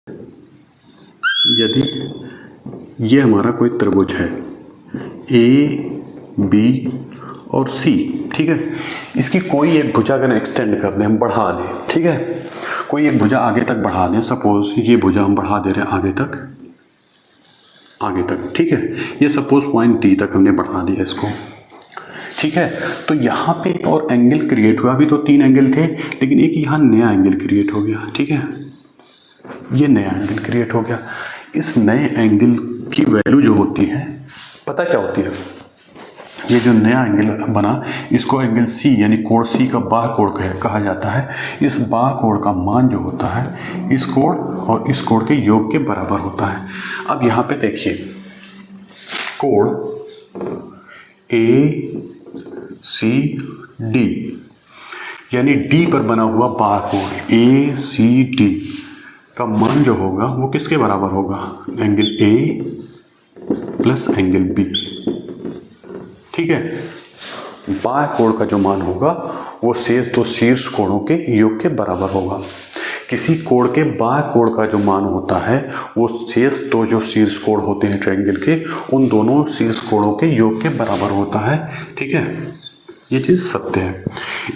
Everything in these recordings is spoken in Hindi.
यदि ये हमारा कोई त्रिभुज है ए बी और सी, ठीक है, इसकी कोई एक भुजा अगर एक्सटेंड कर दें, हम बढ़ा दें, ठीक है, कोई एक भुजा आगे तक बढ़ा दें, सपोज ये भुजा हम बढ़ा दे रहे हैं आगे तक, ठीक है, ये सपोज पॉइंट डी तक हमने बढ़ा दिया इसको, ठीक है, तो यहाँ पे एक और एंगल क्रिएट हुआ। अभी तो 3 एंगल थे, लेकिन एक यहाँ नया एंगल क्रिएट हो गया, ठीक है, ये नया एंगल क्रिएट हो गया। इस नए एंगल की वैल्यू जो होती है, पता क्या होती है, ये जो नया एंगल बना इसको एंगल सी यानी कोण सी का बाह कोण कहा जाता है। इस बाह कोण का मान जो होता है इस कोण और इस कोण के योग के बराबर होता है। अब यहाँ पे देखिए, कोण ए सी डी यानी डी पर बना हुआ बाह कोण ए सी डी का मान जो होगा वो किसके बराबर होगा, angle A plus angle B, ठीक है। बाह्य कोण का जो मान होगा वो शेष दो शीर्ष कोणों के योग के बराबर होगा। किसी कोण के बाह्य कोण का जो मान होता है वो शेष दो जो शीर्ष कोण होते हैं ट्रायंगल के, उन दोनों शीर्ष कोणों के योग के बराबर होता है, ठीक है। ये चीज़ सत्य है।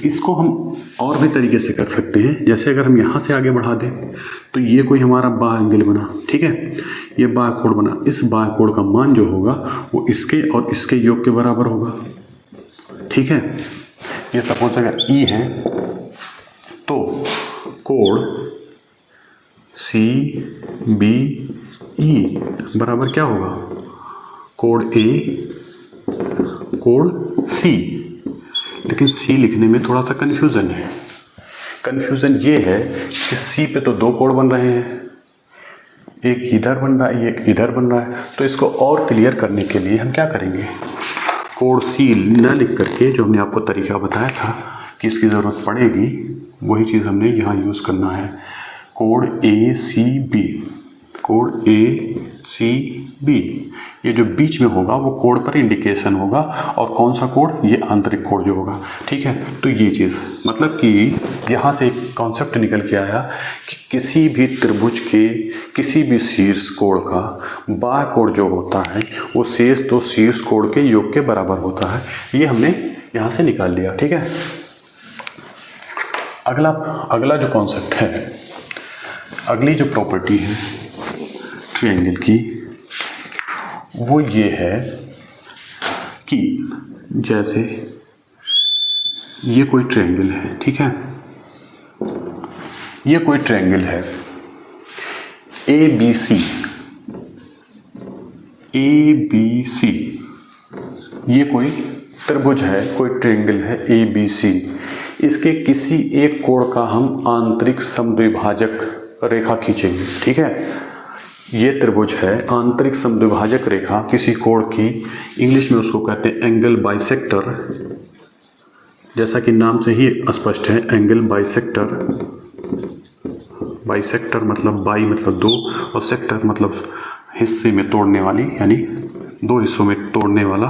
इसको हम और भी तरीके से कर सकते हैं, जैसे अगर हम यहाँ से आगे बढ़ा दें तो ये कोई हमारा बाह्य एंगल बना, ठीक है, ये बाह्य कोण बना। इस बाह्य कोण का मान जो होगा वो इसके और इसके योग के बराबर होगा, ठीक है। ये सपोज अगर ई है तो कोण सी बी ई बराबर क्या होगा, कोण ए कोण सी। लेकिन सी लिखने में थोड़ा सा कन्फ्यूज़न है। कन्फ्यूज़न ये है कि सी पे तो 2 कोण बन रहे हैं, एक इधर बन रहा है एक इधर बन रहा है। तो इसको और क्लियर करने के लिए हम क्या करेंगे, कोण सी न लिख करके जो हमने आपको तरीका बताया था कि इसकी ज़रूरत पड़ेगी, वही चीज़ हमने यहाँ यूज़ करना है। कोण ए सी बी, कोण ए सी बी, ये जो बीच में होगा वो कोण पर इंडिकेशन होगा, और कौन सा कोण, ये आंतरिक कोण जो होगा, ठीक है। तो ये चीज़ मतलब कि यहाँ से एक कॉन्सेप्ट निकल के आया कि किसी भी त्रिभुज के किसी भी शीर्ष कोण का बाह्य कोण जो होता है वो शेष दो शीर्ष कोण के योग के बराबर होता है। ये हमने यहाँ से निकाल लिया, ठीक है। अगला जो कॉन्सेप्ट है, अगली जो प्रॉपर्टी है ट्रायंगल की, वो ये है कि जैसे ये कोई ट्रायंगल है, ठीक है, ये कोई ट्रायंगल है ए बी सी, ये कोई त्रिभुज है, कोई ट्रायंगल है ए बी सी। इसके किसी एक कोण का हम आंतरिक समद्विभाजक रेखा खींचेंगे, ठीक है। ये त्रिभुज है, आंतरिक समद्विभाजक रेखा किसी कोण की, इंग्लिश में उसको कहते हैं एंगल बाइसेक्टर। जैसा कि नाम से ही स्पष्ट है, एंगल बाइसेक्टर। बाइसेक्टर मतलब बाई मतलब 2 और सेक्टर मतलब हिस्से में तोड़ने वाली, यानी 2 हिस्सों में तोड़ने वाला।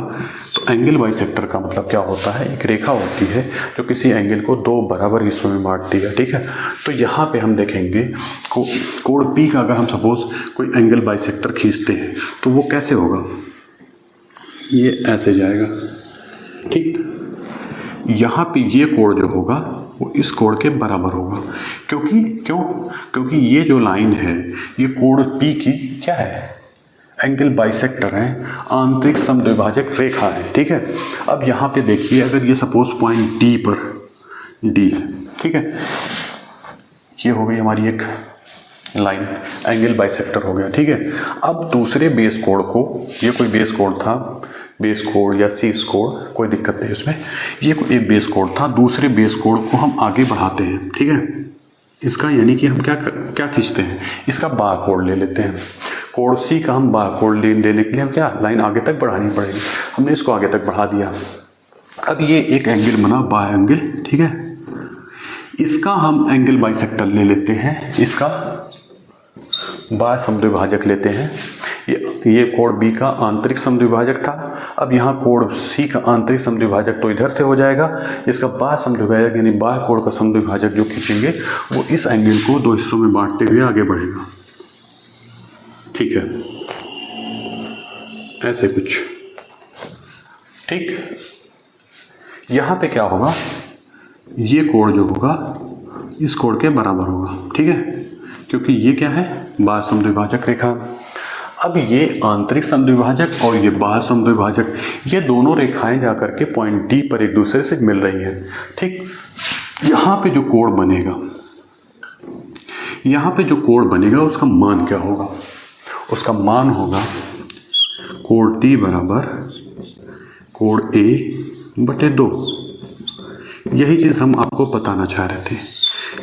तो एंगल बाइसेक्टर का मतलब क्या होता है, एक रेखा होती है जो किसी एंगल को 2 बराबर हिस्सों में बांटती है, ठीक है। तो यहाँ पे हम देखेंगे कोण पी का अगर हम सपोज कोई एंगल बाइसेक्टर खींचते हैं तो वो कैसे होगा, ये ऐसे जाएगा, ठीक। यहाँ पे ये कोण जो होगा वो इस कोण के बराबर होगा, क्योंकि ये जो लाइन है ये कोण पी की क्या है, एंगल बाइसेक्टर है, आंतरिक समद्विभाजक रेखा है, ठीक है। अब यहाँ पे देखिए, अगर ये सपोज पॉइंट डी पर डी है, ठीक है, ये हो गई हमारी एक लाइन, एंगल बाइसेक्टर हो गया, ठीक है। अब दूसरे बेस कोण को, ये कोई बेस कोण था, बेस कोण या शीर्ष कोण, कोई दिक्कत नहीं उसमें, ये एक बेस कोण था, दूसरे बेस कोण को हम आगे बढ़ाते हैं, ठीक है। इसका यानी कि हम क्या खींचते हैं, इसका बाह्य कोण ले लेते हैं। कोण सी का हम बाह्य कोण लेने के लिए हम क्या लाइन आगे तक बढ़ानी पड़ेगी, हमने इसको आगे तक बढ़ा दिया। अब ये एक एंगल बना बाह्य एंगल, ठीक है, इसका हम एंगल बाइसेक्टर ले लेते हैं, इसका बाह्य समद्विभाजक लेते हैं। ये कोण बी का आंतरिक समद्विभाजक था, अब यहाँ कोण सी का आंतरिक समद्विभाजक तो इधर से हो जाएगा, इसका बाह्य समद्विभाजक यानी बाह्य कोण का समद्विभाजक जो खींचेंगे वो इस एंगल को 2 हिस्सों में बांटते हुए आगे बढ़ेगा, ठीक है, ऐसे कुछ। ठीक, यहाँ पे क्या होगा, ये कोण जो होगा इस कोण के बराबर होगा। ठीक है, क्योंकि ये क्या है, बाह्य समद्विभाजक रेखा। अब ये आंतरिक समद्विभाजक और ये बाह्य समद्विभाजक, ये दोनों रेखाएं जाकर के पॉइंट डी पर एक दूसरे से मिल रही हैं। ठीक, यहाँ पे जो कोण बनेगा, यहाँ पे जो कोण बनेगा उसका मान क्या होगा, उसका मान होगा कोण टी बराबर कोण ए बटे 2। यही चीज़ हम आपको बताना चाह रहे थे।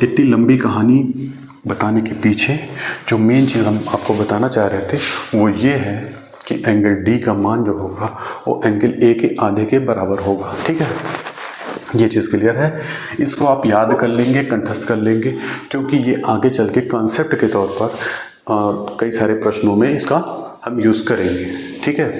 इतनी लंबी कहानी बताने के पीछे जो मेन चीज़ हम आपको बताना चाह रहे थे वो ये है कि एंगल डी का मान जो होगा वो एंगल ए के आधे के बराबर होगा। ठीक है, ये चीज़ क्लियर है। इसको आप याद कर लेंगे, कंठस्थ कर लेंगे, क्योंकि ये आगे चल के कॉन्सेप्ट के तौर पर कई सारे प्रश्नों में इसका हम यूज़ करेंगे। ठीक है,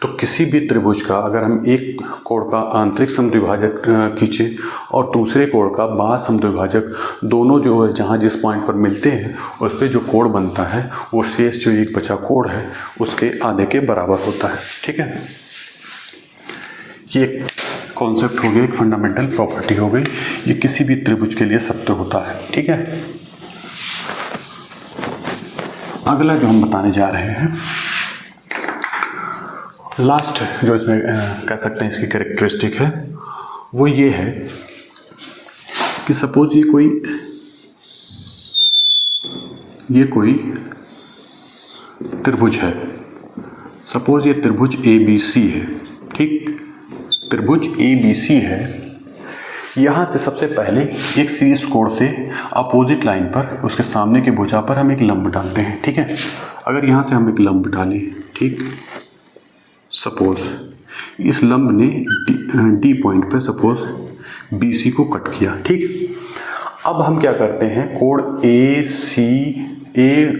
तो किसी भी त्रिभुज का अगर हम एक कोण का आंतरिक समद्विभाजक खींचे और दूसरे कोण का बाह्य समद्विभाजक, दोनों जो है जहाँ जिस पॉइंट पर मिलते हैं उस पर जो कोण बनता है वो शेष जो एक बचा कोण है उसके आधे के बराबर होता है। ठीक है, ये कॉन्सेप्ट हो गया, एक फंडामेंटल प्रॉपर्टी हो गई, ये किसी भी त्रिभुज के लिए सत्य होता है। ठीक है, अगला जो हम बताने जा रहे हैं, लास्ट जो इसमें कह सकते हैं इसकी कैरेक्टरिस्टिक है, वो ये है कि सपोज ये कोई त्रिभुज है। सपोज ये त्रिभुज ABC है। ठीक, त्रिभुज ABC है। यहाँ से सबसे पहले एक शीर्ष कोण से अपोजिट लाइन पर उसके सामने की भुजा पर हम एक लंब डालते हैं। ठीक है, अगर यहाँ से हम एक लंब डालें, ठीक, सपोज इस लंब ने डी पॉइंट पे सपोज BC को कट किया। ठीक, अब हम क्या करते हैं, कोण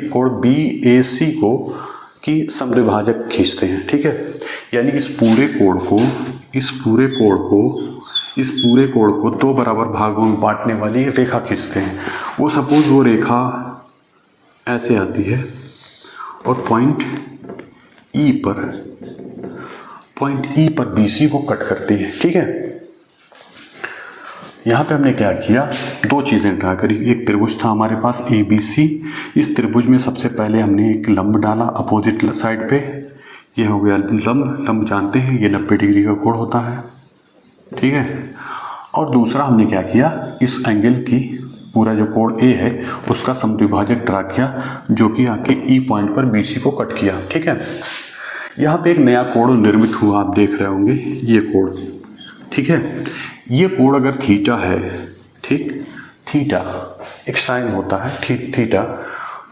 कोण BAC को की समद्विभाजक खींचते हैं। ठीक है, यानी इस पूरे कोण को दो बराबर भागों में बांटने वाली रेखा खींचते हैं। वो सपोज वो रेखा ऐसे आती है और पॉइंट E पर BC को कट करती है। ठीक है, यहाँ पे हमने क्या किया, दो चीज़ें ड्रा करी। एक त्रिभुज था हमारे पास ABC, इस त्रिभुज में सबसे पहले हमने एक लंब डाला अपोजिट साइड पे, ये हो गया लंब जानते हैं ये 90 डिग्री का कोण होता है। ठीक है, और दूसरा हमने क्या किया, इस एंगल की पूरा जो कोण A है उसका समद्विभाजक ड्रा किया जो कि आके E पॉइंट पर BC को कट किया। ठीक है, यहाँ पे एक नया कोण निर्मित हुआ, आप देख रहे होंगे ये कोण। ठीक है, ये कोण अगर थीटा है, ठीक, थीटा एक साइन होता है,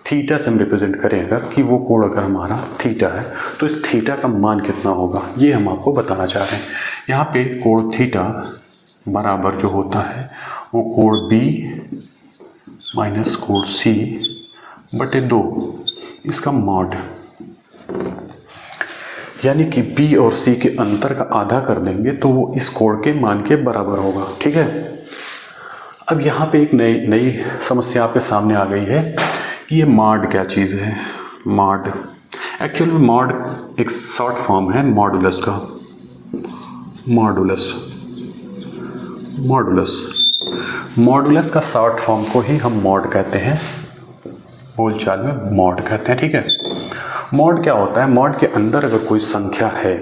थीटा से हम रिप्रेजेंट करें अगर कि वो कोण अगर हमारा थीटा है तो इस थीटा का मान कितना होगा ये हम आपको बताना चाह रहे हैं। यहाँ पे कोण थीटा बराबर जो होता है वो कोण B माइनस कोण C बटे 2, इसका मॉड, यानी कि B और C के अंतर का आधा कर देंगे तो वो इस कोण के मान के बराबर होगा। ठीक है, अब यहाँ पे एक नई समस्या आपके सामने आ गई है कि ये मॉड क्या चीज़ है। मॉड एक्चुअली मॉड एक शॉर्ट फॉर्म है मॉडुलस का। मॉडुलस का शॉर्ट फॉर्म को ही हम मॉड कहते हैं, बोलचाल में मॉड कहते हैं। ठीक है, मॉड क्या होता है, मॉड के अंदर अगर कोई संख्या है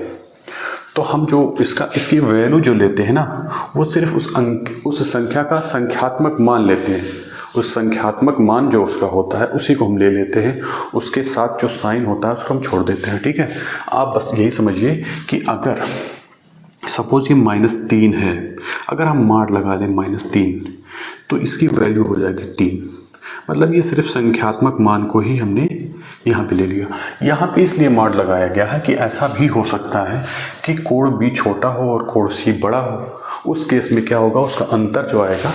तो हम जो इसकी वैल्यू जो लेते हैं ना वो सिर्फ उस संख्या का संख्यात्मक मान लेते हैं। उस संख्यात्मक मान जो उसका होता है उसी को हम ले लेते हैं, उसके साथ जो साइन होता है उसको हम छोड़ देते हैं। ठीक है, आप बस यही समझिए कि अगर सपोज ये -3 है, अगर हम मॉड लगा दें -3 तो इसकी वैल्यू हो जाएगी 3। मतलब ये सिर्फ संख्यात्मक मान को ही हमने यहाँ पे ले लिया। यहाँ पे इसलिए मॉड लगाया गया है कि ऐसा भी हो सकता है कि कोण B छोटा हो और कोण C बड़ा हो। उस केस में क्या होगा, उसका अंतर जो आएगा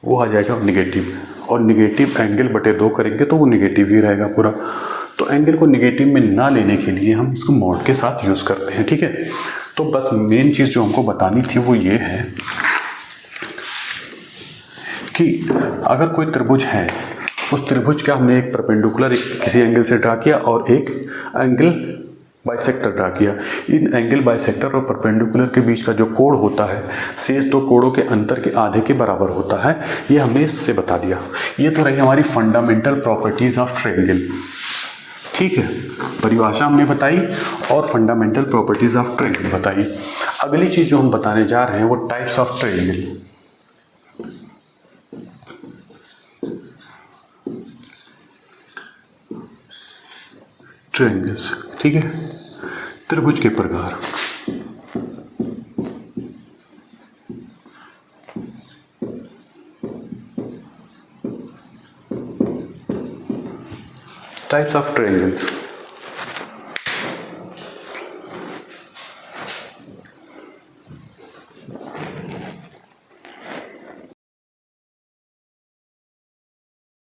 वो आ जाएगा निगेटिव, और निगेटिव एंगल बटे 2 करेंगे तो वो निगेटिव ही रहेगा पूरा। तो एंगल को निगेटिव में ना लेने के लिए हम इसको मॉड के साथ यूज़ करते हैं। ठीक है, तो बस मेन चीज़ जो हमको बतानी थी वो ये है कि अगर कोई त्रिभुज है उस त्रिभुज का हमने एक परपेंडिकुलर किसी एंगल से ड्रा किया और एक एंगल बाइसेक्टर ड्रा किया। इन एंगल बाइसेक्टर और परपेंडिकुलर के बीच का जो कोण होता है शेष दो कोणों के अंतर के आधे के बराबर होता है। ये हमने इससे बता दिया। ये तो रही हमारी फंडामेंटल प्रॉपर्टीज ऑफ ट्रायंगल। ठीक है, परिभाषा हमने बताई और फंडामेंटल प्रॉपर्टीज ऑफ ट्रायंगल बताई। अगली चीज जो हम बताने जा रहे हैं वो टाइप्स ऑफ ट्रायंगल। ट्रायंगल्स, ठीक है, त्रिभुज के प्रकार। Types of triangles.